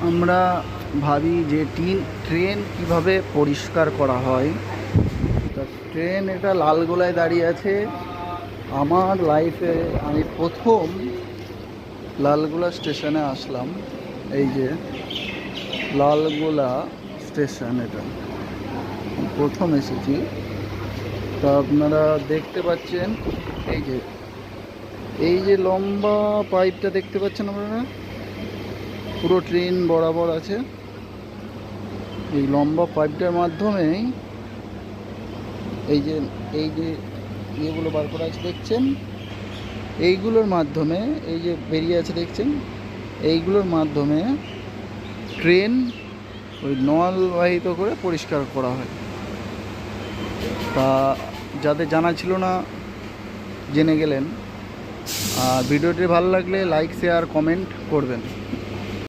আমরা ভাবি যে ট্রেন কিভাবে পরিষ্কার করা হয়। তা ট্রেন এটা লালগোলায় দাঁড়িয়ে আছে। আমার লাইফে আমি প্রথম লালগোলা স্টেশনে আসলাম। এই যে লালগোলা স্টেশন, এটা প্রথম এসেছি। তা আপনারা দেখতে পাচ্ছেন এই যে লম্বা পাইপটা দেখতে পাচ্ছেন আপনারা, পুরো ট্রেন বরাবর আছে। এই লম্বা পাইপটার মাধ্যমেই এই যে ইয়েগুলো বার করা আছে দেখছেন, এইগুলোর মাধ্যমে এই যে বেরিয়ে আছে দেখছেন, এইগুলোর মাধ্যমে ট্রেন ওই নল বাহিত করে পরিষ্কার করা হয়। তা যাদের জানা ছিল না জেনে গেলেন। আর ভিডিওটি ভালো লাগলে লাইক শেয়ার কমেন্ট করবেন।